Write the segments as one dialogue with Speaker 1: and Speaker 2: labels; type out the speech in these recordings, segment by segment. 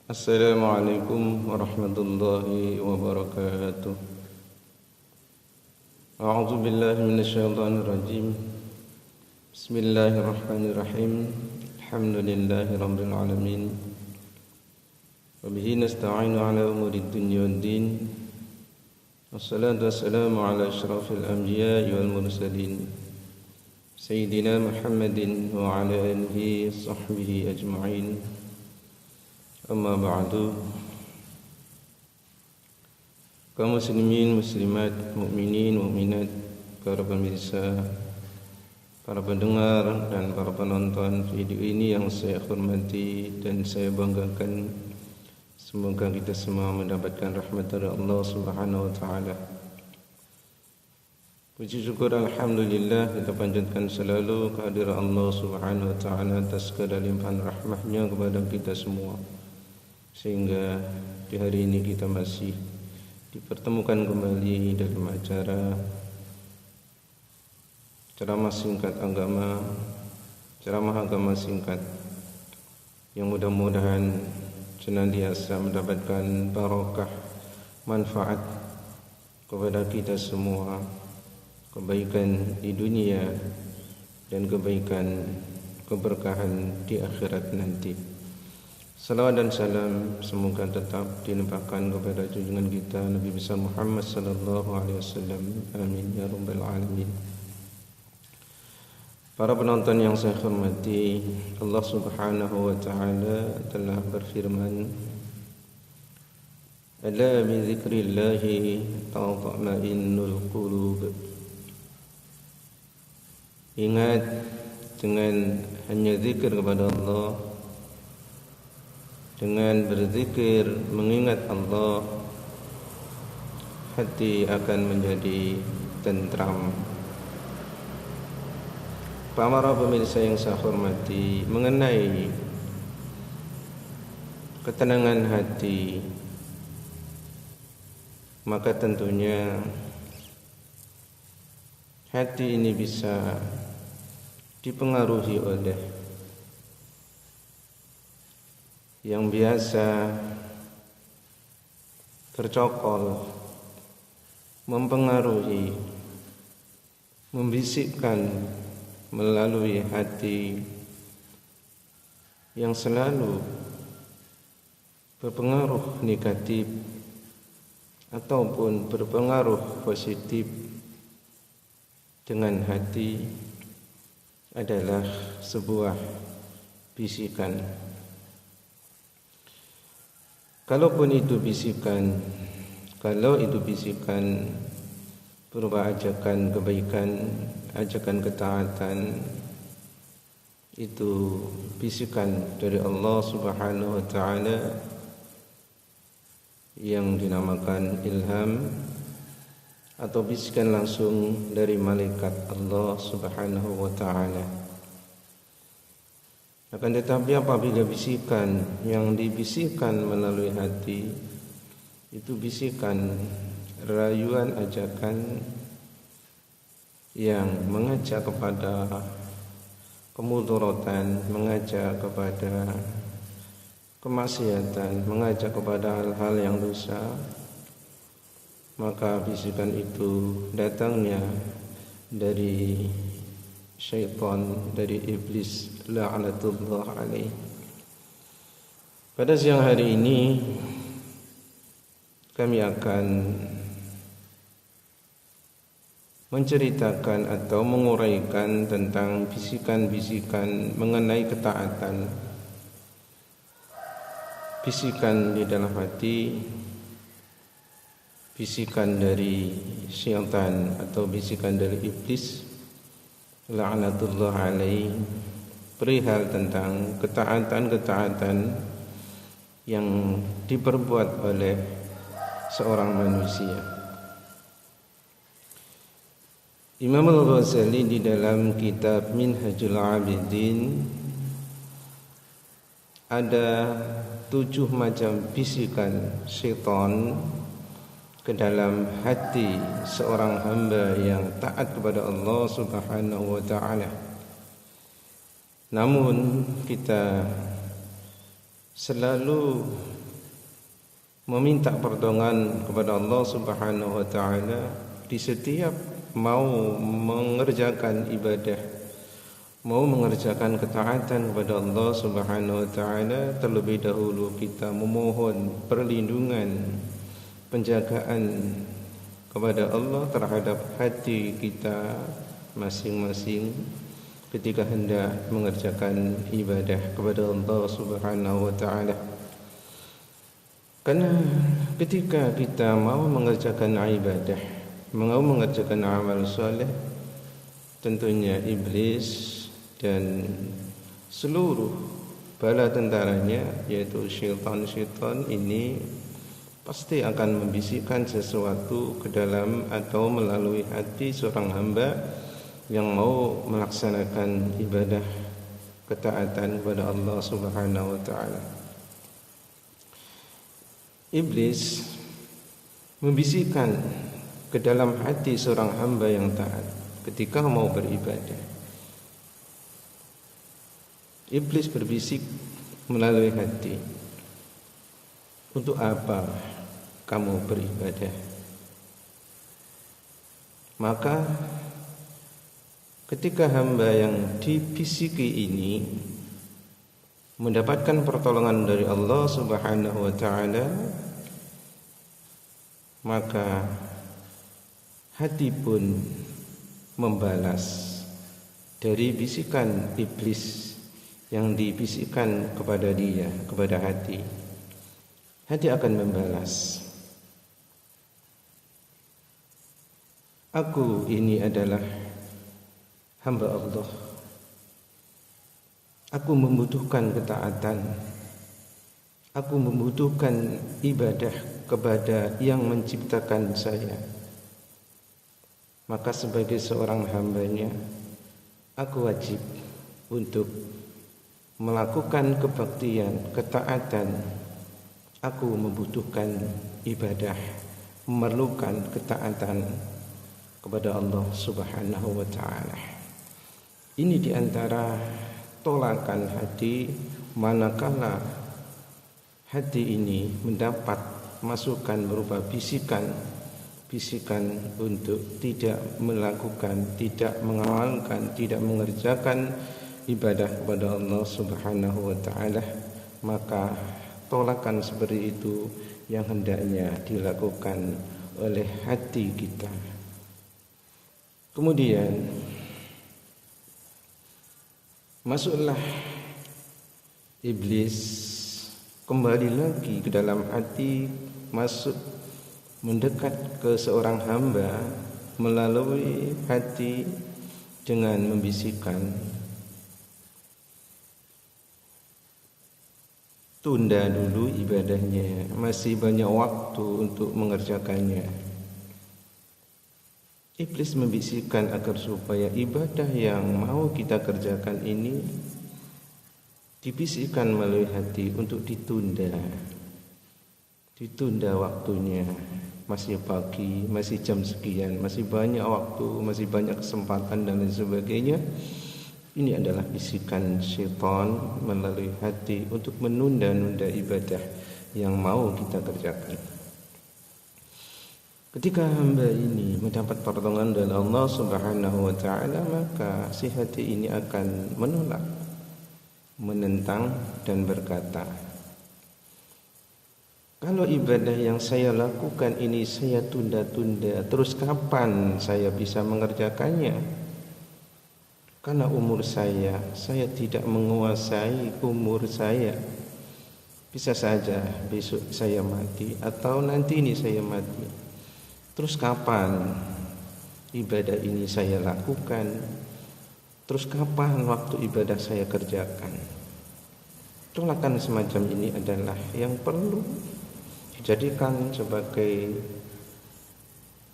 Speaker 1: Assalamualaikum warahmatullahi wabarakatuh. A'udzu billahi minasyaitonir rajim. Bismillahirrahmanirrahim. Alhamdulillahirabbil alamin. Wa bihi nasta'inu 'ala umurid dunya waddin. Wassalatu wassalamu 'ala asyrafil anbiya'i wal mursalin. Sayyidina Muhammadin wa 'ala alihi washabbihi ajma'in. Amma ba'du. Kaum muslimin, muslimat, mukminin, mukminat, para pemirsa, para pendengar dan para penonton video ini yang saya hormati dan saya banggakan. Semoga kita semua mendapatkan rahmat dari Allah Subhanahu wa taala. Puji syukur alhamdulillah kita panjatkan selalu kehadiran Allah Subhanahu wa taala atas segala limpahan rahmatnya kepada kita semua. Sehingga di hari ini kita masih dipertemukan kembali dalam acara ceramah agama singkat yang mudah-mudahan senantiasa mendapatkan barokah manfaat kepada kita semua, kebaikan di dunia dan kebaikan keberkahan di akhirat nanti. Salawat dan salam semoga tetap dilimpahkan kepada junjungan kita Nabi besar Muhammad sallallahu alaihi wasallam. Amin ya rabbal alamin. Para penonton yang saya hormati, Allah Subhanahu wa taala telah berfirman, "Ala bi dzikrillah tatma'innul qulub." Ingat, dengan hanya zikir kepada Allah, dengan berzikir mengingat Allah, hati akan menjadi tentram. Para pemirsa yang saya hormati, mengenai ketenangan hati, maka tentunya hati ini bisa dipengaruhi oleh yang biasa tercokol, mempengaruhi, membisikkan melalui hati yang selalu berpengaruh negatif ataupun berpengaruh positif dengan hati adalah sebuah bisikan. Kalau itu bisikan berupa ajakan kebaikan, ajakan ketaatan, itu bisikan dari Allah Subhanahu wa taala yang dinamakan ilham, atau bisikan langsung dari malaikat Allah Subhanahu wa taala. Akan tetapi apabila bisikan yang dibisikkan melalui hati itu bisikan, rayuan, ajakan yang mengajak kepada kemudaratan, mengajak kepada kemaksiatan, mengajak kepada hal-hal yang dosa, maka bisikan itu datangnya dari syaitan, dari iblis la'natullah alaih. Pada siang hari ini kami akan menceritakan atau menguraikan tentang bisikan-bisikan mengenai ketaatan, bisikan di dalam hati, bisikan dari syaitan atau bisikan dari iblis la'natullah alaih, perihal tentang ketaatan-ketaatan yang diperbuat oleh seorang manusia. Imam Al-Ghazali di dalam kitab Minhajul Abidin ada 7 macam bisikan syaitan ke dalam hati seorang hamba yang taat kepada Allah Subhanahu wa taala. Namun kita selalu meminta pertolongan kepada Allah Subhanahu wa taala di setiap mau mengerjakan ibadah, mau mengerjakan ketaatan kepada Allah Subhanahu wa taala. Terlebih dahulu kita memohon perlindungan, penjagaan kepada Allah terhadap hati kita masing-masing ketika hendak mengerjakan ibadah kepada Allah Subhanahu wa taala. Karena ketika kita mau mengerjakan ibadah, mau mengerjakan amal soleh, tentunya iblis dan seluruh bala tentaranya, yaitu syaitan-syaitan ini pasti akan membisikkan sesuatu ke dalam atau melalui hati seorang hamba yang mau melaksanakan ibadah ketaatan kepada Allah Subhanahu wa taala. Iblis membisikkan ke dalam hati seorang hamba yang taat ketika mau beribadah. Iblis berbisik melalui hati, untuk apa kamu beribadah? Maka ketika hamba yang dibisiki ini mendapatkan pertolongan dari Allah Subhanahu wa taala, maka hati pun membalas dari bisikan iblis yang dibisikkan kepada dia, kepada hati. Hati akan membalas, aku ini adalah hamba Allah, aku membutuhkan ketaatan, aku membutuhkan ibadah kepada yang menciptakan saya. Maka sebagai seorang hambanya, aku wajib untuk melakukan kebaktian, ketaatan. Aku membutuhkan ibadah, memerlukan ketaatan kepada Allah Subhanahu wa taala. Ini diantara tolakan hati manakala hati ini mendapat masukan berupa bisikan untuk tidak melakukan, tidak mengamalkan, tidak mengerjakan ibadah kepada Allah Subhanahu wa taala, maka tolakan seperti itu yang hendaknya dilakukan oleh hati kita. Kemudian masuklah iblis kembali lagi ke dalam hati, masuk mendekat ke seorang hamba melalui hati dengan membisikkan, tunda dulu ibadahnya, masih banyak waktu untuk mengerjakannya. Iblis membisikkan agar supaya ibadah yang mau kita kerjakan ini dibisikkan melalui hati untuk ditunda waktunya. Masih pagi, masih jam sekian, masih banyak waktu, masih banyak kesempatan dan lain sebagainya. Ini adalah bisikan syaitan melalui hati untuk menunda-nunda ibadah yang mau kita kerjakan. Ketika hamba ini mendapat pertolongan dari Allah Subhanahu wa taala, maka si hati ini akan menolak, menentang dan berkata, kalau ibadah yang saya lakukan ini saya tunda-tunda, terus kapan saya bisa mengerjakannya? Karena umur saya tidak menguasai umur saya. Bisa saja besok saya mati atau nanti ini saya mati. Terus kapan ibadah ini saya lakukan? Terus kapan waktu ibadah saya kerjakan? Tolakan semacam ini adalah yang perlu dijadikan sebagai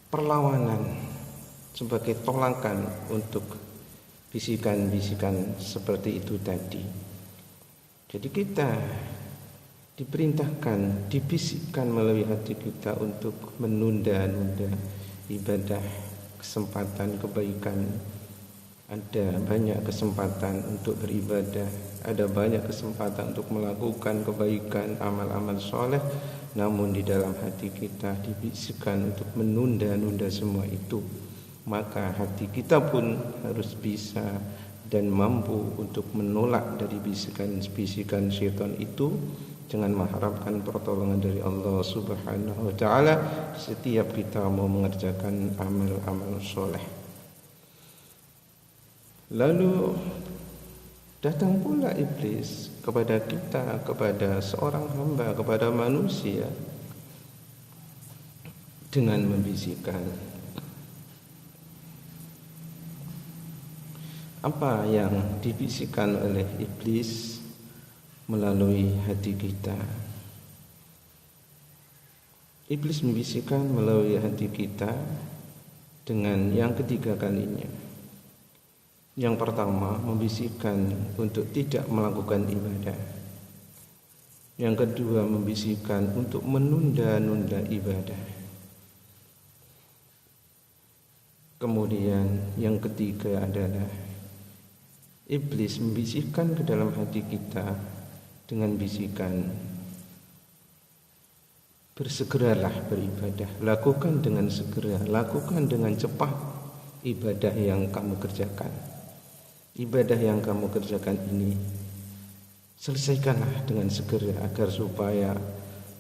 Speaker 1: perlawanan, sebagai tolakan untuk bisikan-bisikan seperti itu tadi. Jadi kita diperintahkan, dibisikkan melalui hati kita untuk menunda-nunda ibadah, kesempatan, kebaikan ada banyak kesempatan untuk beribadah, ada banyak kesempatan untuk melakukan kebaikan, amal-amal soleh, namun di dalam hati kita dibisikkan untuk menunda-nunda semua itu. Maka hati kita pun harus bisa dan mampu untuk menolak dari bisikan-bisikan syaitan itu, dengan mengharapkan pertolongan dari Allah Subhanahu wa taala setiap kita mau mengerjakan amal-amal soleh. Lalu datang pula iblis kepada kita, kepada seorang hamba, kepada manusia, dengan membisikkan. Apa yang dibisikkan oleh iblis melalui hati kita? Iblis membisikkan melalui hati kita dengan yang ketiga kalinya. Yang pertama, membisikkan untuk tidak melakukan ibadah. Yang kedua, membisikkan untuk menunda-nunda ibadah. Kemudian yang ketiga adalah iblis membisikkan ke dalam hati kita dengan bisikan, bersegeralah beribadah, lakukan dengan segera, lakukan dengan cepat ibadah yang kamu kerjakan. Ibadah yang kamu kerjakan ini selesaikanlah dengan segera, agar supaya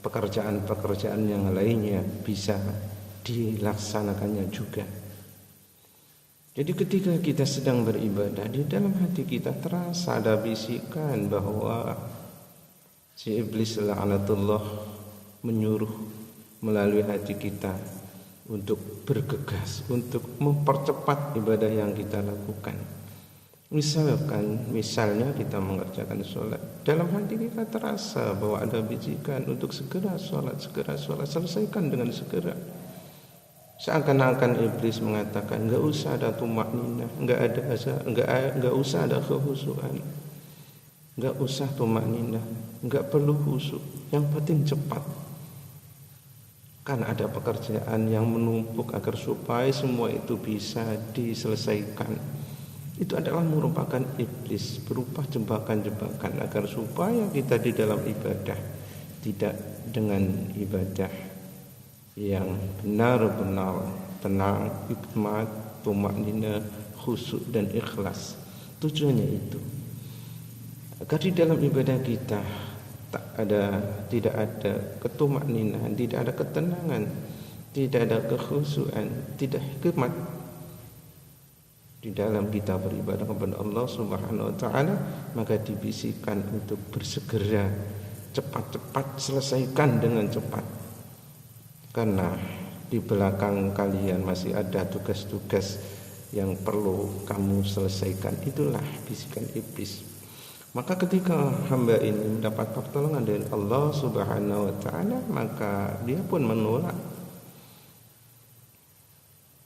Speaker 1: pekerjaan-pekerjaan yang lainnya bisa dilaksanakannya juga. Jadi ketika kita sedang beribadah, di dalam hati kita terasa ada bisikan bahwa si iblis laknatullah menyuruh melalui hati kita untuk bergegas, untuk mempercepat ibadah yang kita lakukan. Misalnya kita mengerjakan sholat, dalam hati kita terasa bahwa ada bisikan untuk segera sholat, selesaikan dengan segera. Seakan-akan iblis mengatakan, enggak usah ada tumakninah, enggak usah ada kekhusyuan, enggak usah tumakninah, enggak perlu khusyuk, yang penting cepat. Kan ada pekerjaan yang menumpuk agar supaya semua itu bisa diselesaikan. Itu adalah merupakan iblis berupa jebakan-jebakan agar supaya kita di dalam ibadah tidak dengan ibadah yang benar-benar tenang, hikmat, tumakninah, khusyuk dan ikhlas. Tujuannya itu agar di dalam ibadah kita tidak ada ketumakninahan, tidak ada ketenangan, tidak ada kekhusyuan, tidak hikmat di dalam kita beribadah kepada Allah Subhanahu wa taala. Maka dibisikkan untuk bersegera, cepat-cepat selesaikan dengan cepat, karena di belakang kalian masih ada tugas-tugas yang perlu kamu selesaikan. Itulah bisikan iblis. Maka ketika hamba ini mendapat pertolongan dari Allah Subhanahu wa taala, maka dia pun menolak.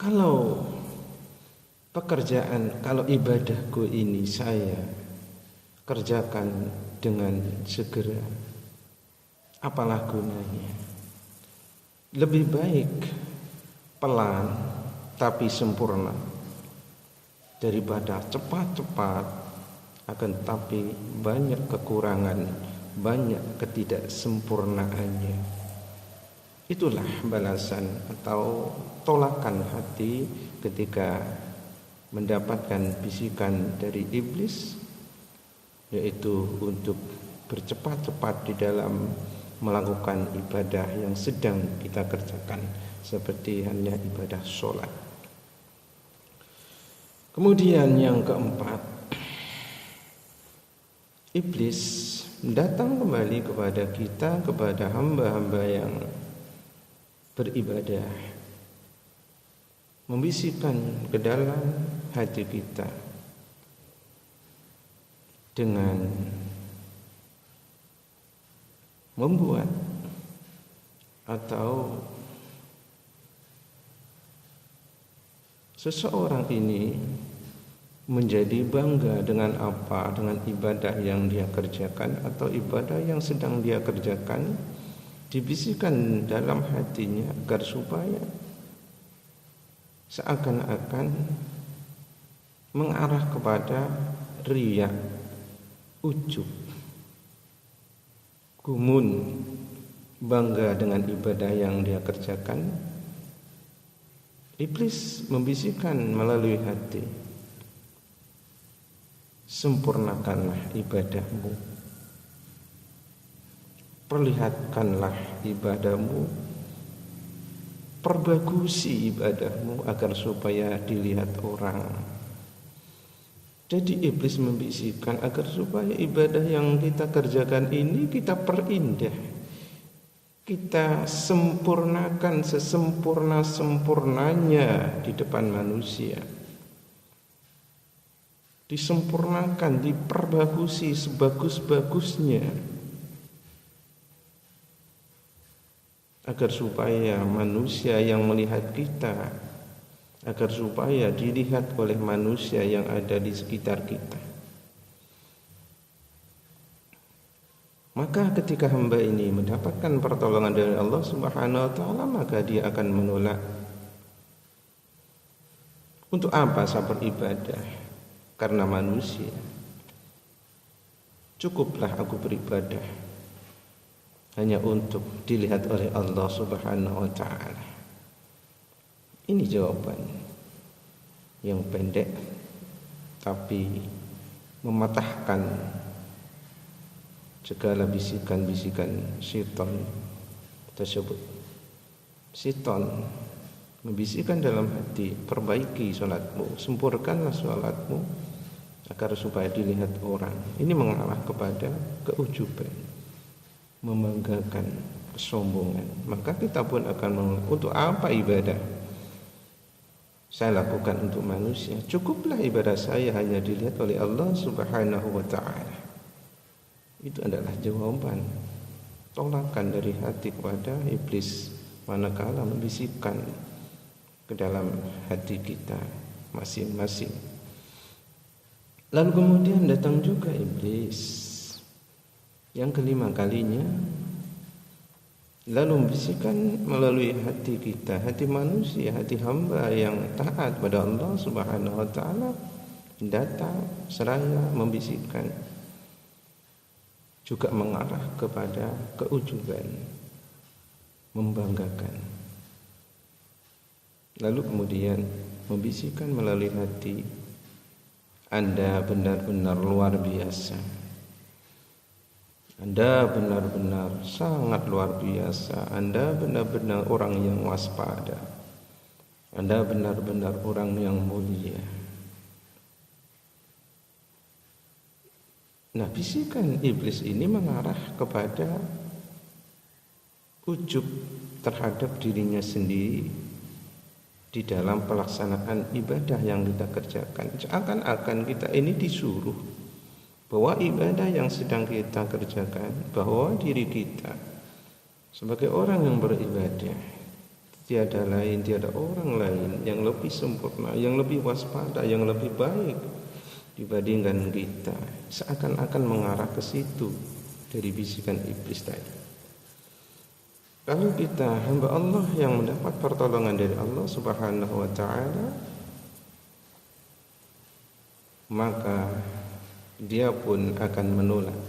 Speaker 1: Kalau ibadahku ini saya kerjakan dengan segera, apalah gunanya? Lebih baik pelan tapi sempurna daripada cepat-cepat akan tapi banyak kekurangan, banyak ketidaksempurnaannya. Itulah balasan atau tolakan hati ketika mendapatkan bisikan dari iblis, yaitu untuk bercepat-cepat di dalam melakukan ibadah yang sedang kita kerjakan, seperti hanya ibadah sholat. Kemudian yang keempat, iblis datang kembali kepada kita, kepada hamba-hamba yang beribadah, membisikkan ke dalam hati kita dengan membuat atau seseorang ini menjadi bangga dengan apa, dengan ibadah yang dia kerjakan atau ibadah yang sedang dia kerjakan, dibisikkan dalam hatinya agar supaya seakan-akan mengarah kepada riya, ujub, gumun, bangga dengan ibadah yang dia kerjakan, iblis membisikkan melalui hati, sempurnakanlah ibadahmu, perlihatkanlah ibadahmu, perbagusi ibadahmu agar supaya dilihat orang. Jadi iblis membisikkan agar supaya ibadah yang kita kerjakan ini kita perindah, kita sempurnakan sesempurna-sempurnanya di depan manusia, disempurnakan, diperbagusi sebagus-bagusnya, agar supaya manusia yang melihat kita, agar supaya dilihat oleh manusia yang ada di sekitar kita. Maka ketika hamba ini mendapatkan pertolongan dari Allah Subhanahu wa taala, maka dia akan menolak. Untuk apa saya beribadah? Karena manusia. Cukuplah aku beribadah hanya untuk dilihat oleh Allah Subhanahu wa taala. Ini jawaban yang pendek tapi mematahkan segala bisikan-bisikan syaitan tersebut. Syaitan membisikkan dalam hati, perbaiki salatmu, sempurnakanlah salatmu agar supaya dilihat orang. Ini mengarah kepada keujuban, membanggakan, kesombongan. Maka kita pun akan untuk apa ibadah saya lakukan untuk manusia? Cukuplah ibadah saya hanya dilihat oleh Allah Subhanahu wa taala. Itu adalah jawaban tolakan dari hati kepada iblis manakala membisikkan ke dalam hati kita masing-masing. Lalu kemudian datang juga iblis yang kelima kalinya, lalu membisikkan melalui hati kita, hati manusia, hati hamba yang taat pada Allah Subhanahu wa taala, datang seraya membisikkan juga mengarah kepada keujuban, membanggakan. Lalu kemudian membisikkan melalui hati, Anda benar-benar luar biasa, Anda benar-benar sangat luar biasa, Anda benar-benar orang yang waspada, Anda benar-benar orang yang mulia. Nah, bisikan iblis ini mengarah kepada ujub terhadap dirinya sendiri di dalam pelaksanaan ibadah yang kita kerjakan. Seakan-akan kita ini disuruh bahwa ibadah yang sedang kita kerjakan, bahwa diri kita sebagai orang yang beribadah, tiada lain, tiada orang lain yang lebih sempurna, yang lebih waspada, yang lebih baik dibandingkan kita. Seakan-akan mengarah ke situ dari bisikan iblis tadi. Kalau kita hamba Allah yang mendapat pertolongan dari Allah Subhanahu wa taala, maka dia pun akan menolak.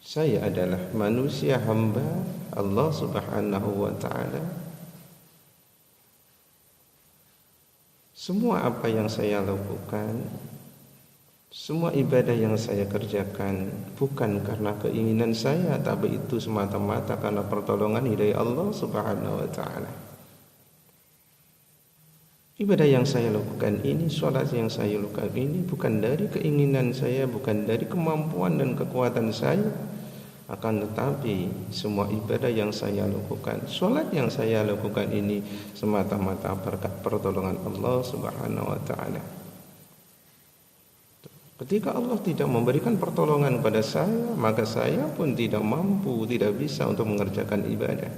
Speaker 1: Saya adalah manusia hamba Allah Subhanahu wa taala. Semua apa yang saya lakukan, semua ibadah yang saya kerjakan bukan karena keinginan saya, tapi itu semata-mata karena pertolongan hidayah Allah Subhanahu wa taala. Ibadah yang saya lakukan ini, sholat yang saya lakukan ini bukan dari keinginan saya, bukan dari kemampuan dan kekuatan saya, akan tetapi semua ibadah yang saya lakukan, sholat yang saya lakukan ini semata-mata berkat pertolongan Allah Subhanahu wa taala. Ketika Allah tidak memberikan pertolongan kepada saya, maka saya pun tidak mampu, tidak bisa untuk mengerjakan ibadah.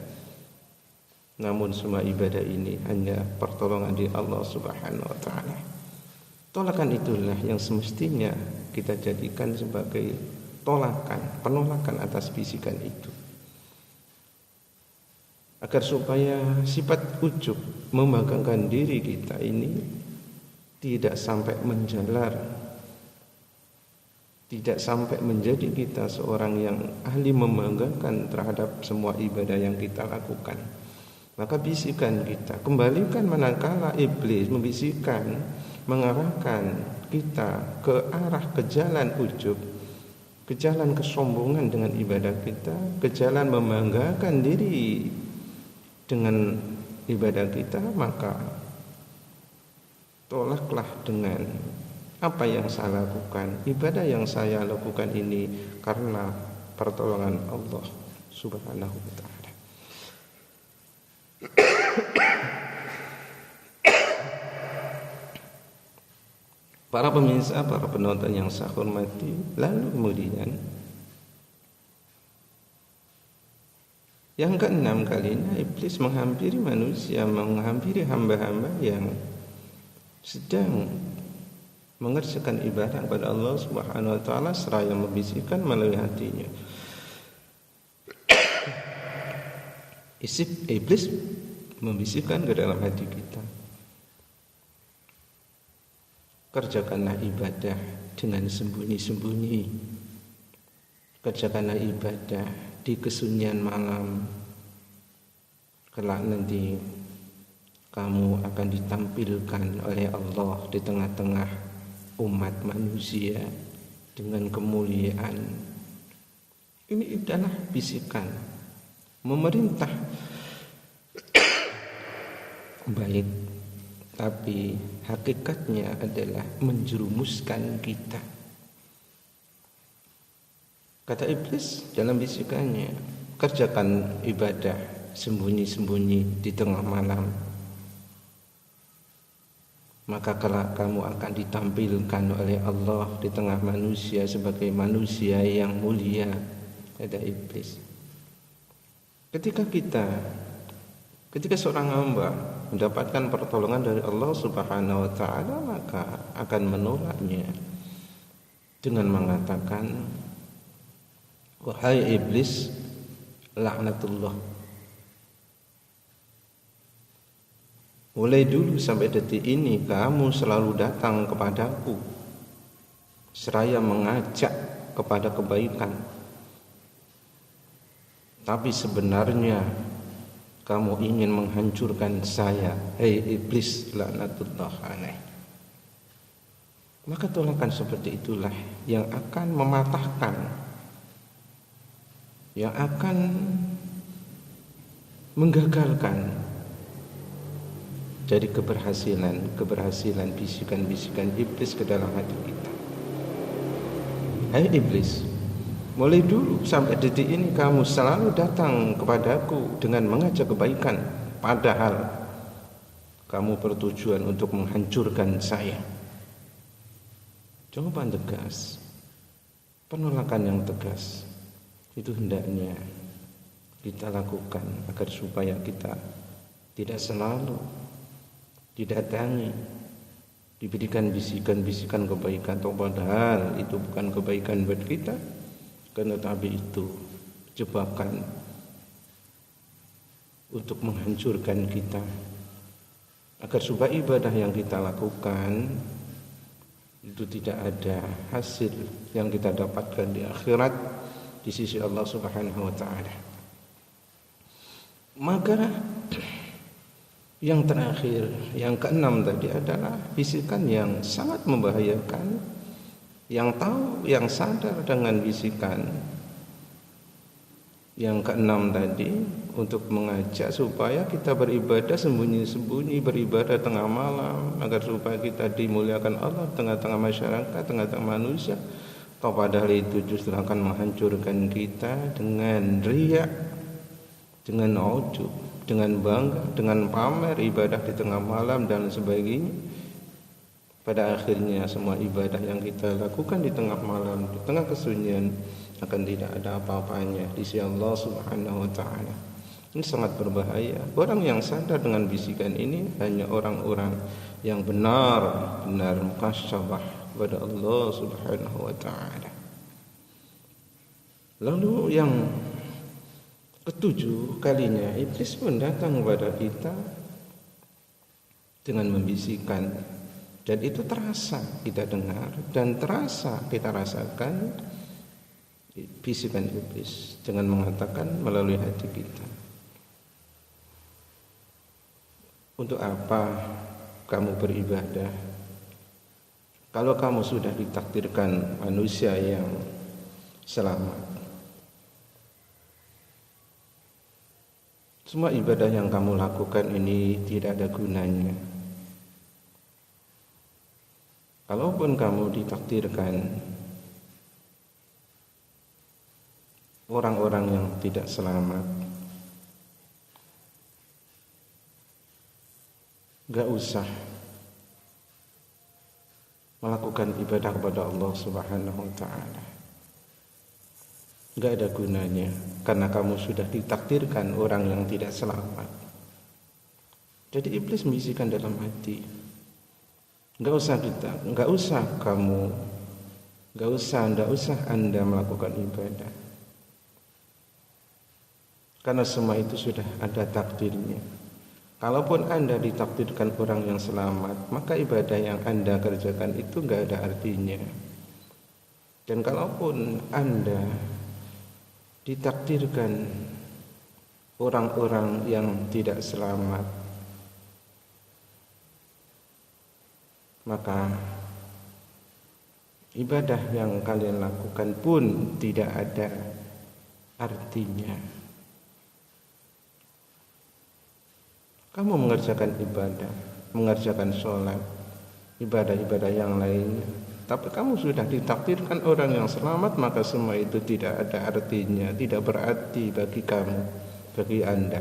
Speaker 1: Namun semua ibadah ini hanya pertolongan dari Allah Subhanahu wa taala. Tolakan itulah yang semestinya kita jadikan sebagai tolakan, penolakan atas bisikan itu, agar supaya sifat ujub membanggakan diri kita ini tidak sampai menjalar, tidak sampai menjadi kita seorang yang ahli membanggakan terhadap semua ibadah yang kita lakukan, maka bisikan kita kembalikan manakala iblis membisikkan, mengarahkan kita ke arah ke jalan ujub, ke jalan kesombongan dengan ibadah kita, ke jalan membanggakan diri dengan ibadah kita, maka tolaklah dengan apa yang saya lakukan. Ibadah yang saya lakukan ini karena pertolongan Allah Subhanahu wa ta'ala. Para pemirsa, para penonton yang saya hormati, lalu kemudian yang keenam kalinya iblis menghampiri manusia, menghampiri hamba-hamba yang sedang mengerjakan ibadah kepada Allah Subhanahu wa ta'ala, seraya membisikkan melalui hatinya. Iblis membisikkan ke dalam hati kita, kerjakanlah ibadah dengan sembunyi-sembunyi, kerjakanlah ibadah di kesunyian malam, kelak nanti kamu akan ditampilkan oleh Allah di tengah-tengah umat manusia dengan kemuliaan. Ini adalah bisikan memerintah baik, tapi hakikatnya adalah menjerumuskan kita. Kata iblis dalam bisikannya, kerjakan ibadah sembunyi-sembunyi di tengah malam, maka kelak kamu akan ditampilkan oleh Allah di tengah manusia sebagai manusia yang mulia, kata iblis. Ketika seorang hamba mendapatkan pertolongan dari Allah Subhanahu wa ta'ala, maka akan menolaknya dengan mengatakan, wahai iblis, laknatullah, mulai dulu sampai detik ini kamu selalu datang kepadaku seraya mengajak kepada kebaikan, tapi sebenarnya kamu ingin menghancurkan saya. Hei iblis, laknatullah alaih. Maka tolakan seperti itulah yang akan mematahkan, yang akan menggagalkan dari keberhasilan bisikan-bisikan iblis ke dalam hati kita. Hai iblis, mulai dulu sampai detik ini kamu selalu datang kepadaku dengan mengajak kebaikan, padahal kamu bertujuan untuk menghancurkan saya. Jawaban tegas, penolakan yang tegas itu hendaknya kita lakukan agar supaya kita tidak selalu didatangi, diberikan bisikan-bisikan kebaikan, padahal itu bukan kebaikan buat kita, tetapi itu jebakan untuk menghancurkan kita, agar supaya ibadah yang kita lakukan itu tidak ada hasil yang kita dapatkan di akhirat di sisi Allah Subhanahu wa ta'ala. Maka yang terakhir, yang keenam tadi adalah bisikan yang sangat membahayakan, yang tahu, yang sadar dengan bisikan yang keenam tadi untuk mengajak supaya kita beribadah sembunyi-sembunyi, beribadah tengah malam, agar supaya kita dimuliakan Allah tengah-tengah masyarakat, tengah-tengah manusia. Padahal itu justru akan menghancurkan kita dengan riya, dengan ujub, dengan bangga, dengan pamer ibadah di tengah malam dan sebagainya. Pada akhirnya semua ibadah yang kita lakukan di tengah malam, di tengah kesunyian, akan tidak ada apa-apanya di sisi Allah Subhanahu wa ta'ala. Ini sangat berbahaya. Orang yang sadar dengan bisikan ini hanya orang-orang yang benar-benar mukasyabah kepada Allah Subhanahu wa ta'ala. Lalu yang ketujuh kalinya iblis pun datang kepada kita dengan membisikkan, Dan itu terasa kita dengar dan terasa kita rasakan bisikan iblis dengan mengatakan melalui hati kita, untuk apa kamu beribadah kalau kamu sudah ditakdirkan manusia yang selamat? Semua ibadah yang kamu lakukan ini tidak ada gunanya. Kalaupun kamu ditakdirkan orang-orang yang tidak selamat, gak usah melakukan ibadah kepada Allah Subhanahu wa ta'ala. Gak ada gunanya, karena kamu sudah ditakdirkan orang yang tidak selamat. Jadi iblis membisikkan dalam hati, nggak usah Anda melakukan ibadah, karena semua itu sudah ada takdirnya. Kalaupun Anda ditakdirkan orang yang selamat, maka ibadah yang Anda kerjakan itu nggak ada artinya. Dan kalaupun Anda ditakdirkan orang-orang yang tidak selamat, maka ibadah yang kalian lakukan pun tidak ada artinya. Kamu mengerjakan ibadah, mengerjakan sholat, ibadah-ibadah yang lainnya, tapi kamu sudah ditakdirkan orang yang selamat, maka semua itu tidak ada artinya, tidak berarti bagi kamu, bagi Anda.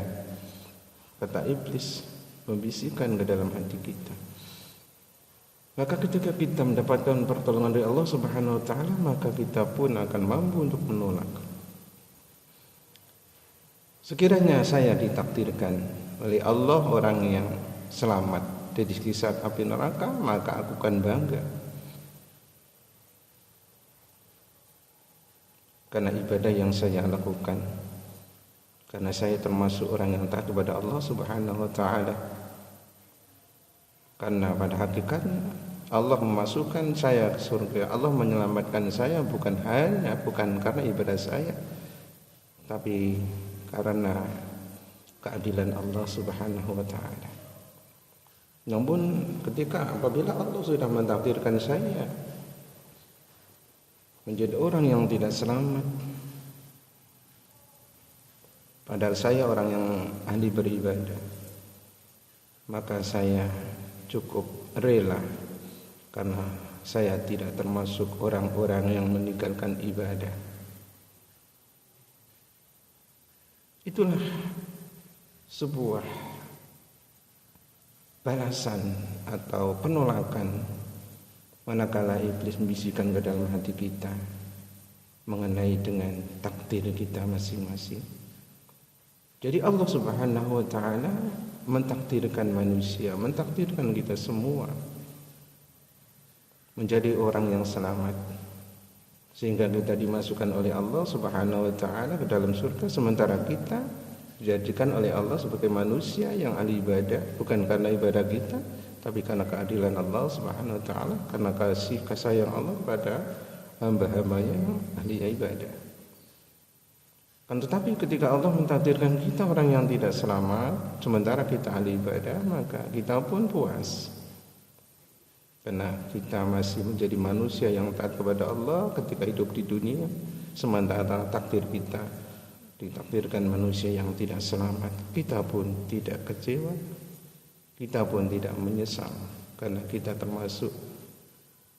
Speaker 1: Kata iblis membisikkan ke dalam hati kita. Maka ketika kita mendapatkan pertolongan dari Allah Subhanahu wa ta'ala, maka kita pun akan mampu untuk menolak. Sekiranya saya ditakdirkan oleh Allah orang yang selamat dari siksa api neraka, maka aku akan bangga, karena ibadah yang saya lakukan, karena saya termasuk orang yang taat kepada Allah Subhanahu wa ta'ala. Karena pada hakikatnya Allah memasukkan saya ke surga, Allah menyelamatkan saya bukan karena ibadah saya, tapi karena keadilan Allah Subhanahu wa ta'ala. Namun apabila Allah sudah mentakdirkan saya menjadi orang yang tidak selamat, padahal saya orang yang ahli beribadah, maka saya cukup rela, karena saya tidak termasuk orang-orang yang meninggalkan ibadah. Itulah sebuah balasan atau penolakan manakala iblis membisikkan ke dalam hati kita mengenai dengan takdir kita masing-masing. Jadi Allah Subhanahu wa ta'ala mentakdirkan manusia, mentakdirkan kita semua menjadi orang yang selamat, sehingga kita dimasukkan oleh Allah Subhanahu wa ta'ala ke dalam surga, sementara kita dijadikan oleh Allah sebagai manusia yang ahli ibadah, bukan karena ibadah kita, tapi karena keadilan Allah Subhanahu wa ta'ala, karena kasih sayang Allah pada hamba-hambanya yang ahli ibadah. Kan tetapi ketika Allah mentakdirkan kita orang yang tidak selamat, sementara kita ahli ibadah, maka kita pun puas, karena kita masih menjadi manusia yang taat kepada Allah ketika hidup di dunia, sementara takdir kita ditakdirkan manusia yang tidak selamat. Kita pun tidak kecewa, kita pun tidak menyesal, karena kita termasuk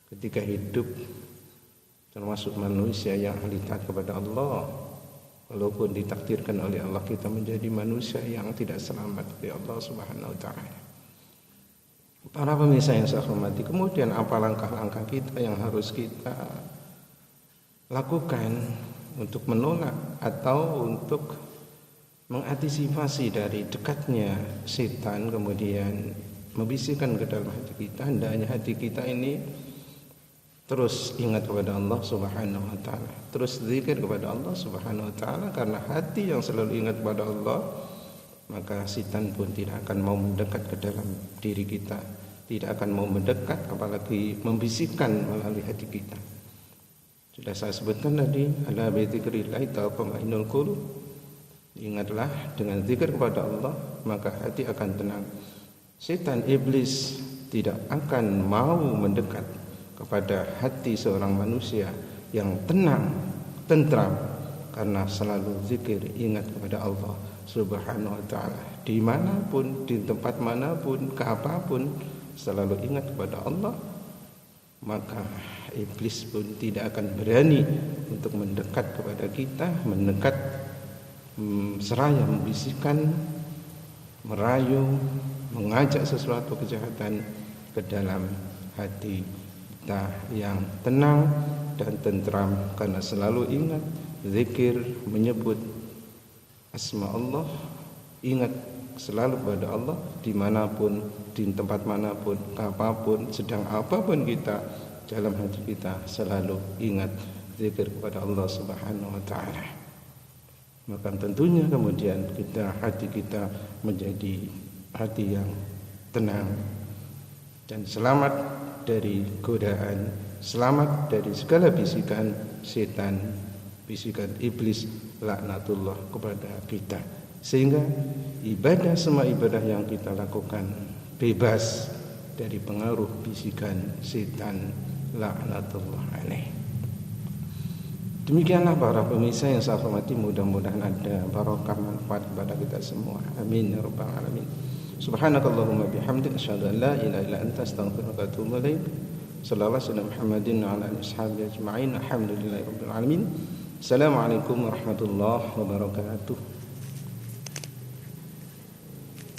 Speaker 1: ketika hidup termasuk manusia yang ahli taat kepada Allah. Walaupun ditakdirkan oleh Allah kita menjadi manusia yang tidak selamat oleh Allah Subhanahu wa ta'ala. Para pemirsa yang saya hormati, kemudian apa langkah-langkah kita yang harus kita lakukan untuk menolak atau untuk mengantisipasi dari dekatnya setan, kemudian membisikkan ke dalam hati kita? Hendaknya hati kita ini terus ingat kepada Allah Subhanahu wa ta'ala, terus zikir kepada Allah Subhanahu wa ta'ala, karena hati yang selalu ingat kepada Allah, maka setan pun tidak akan mau mendekat ke dalam diri kita, tidak akan mau mendekat, apalagi membisikkan melalui hati kita. Sudah saya sebutkan tadi, ala bi dzikrillah tatma'innul qulub. Ingatlah dengan zikir kepada Allah, maka hati akan tenang. Setan iblis tidak akan mau mendekat kepada hati seorang manusia yang tenang, tentram, karena selalu zikir, ingat kepada Allah Subhanahu wa ta'ala. Dimanapun, di tempat manapun, ke apapun, selalu ingat kepada Allah, maka iblis pun tidak akan berani untuk mendekat kepada kita, mendekat seraya membisikkan, merayu, mengajak sesuatu kejahatan ke dalam hati kita yang tenang dan tentram, karena selalu ingat zikir, menyebut asma Allah, ingat selalu kepada Allah dimanapun, di tempat manapun, apapun, sedang apapun kita, dalam hati kita selalu ingat zikir kepada Allah Subhanahu wa ta'ala. Maka tentunya kemudian hati kita menjadi hati yang tenang dan selamat dari godaan, selamat dari segala bisikan setan, bisikan iblis laknatullah kepada kita, sehingga semua ibadah yang kita lakukan bebas dari pengaruh bisikan setan laknatullah alaih. Demikianlah para pemirsa yang saya hormati, mudah-mudahan ada barokah manfaat kepada kita semua. Amin ya rabbal alamin. Subhanakallahumma bihamdika asyhadu an la ilaha illa anta astaghfiruka wa atubu ilaik. Sallallahu alaihi Muhammadin wa ala alihi washabihi ajma'in. Alhamdulillahirabbil alamin. Assalamualaikum warahmatullahi wabarakatuh.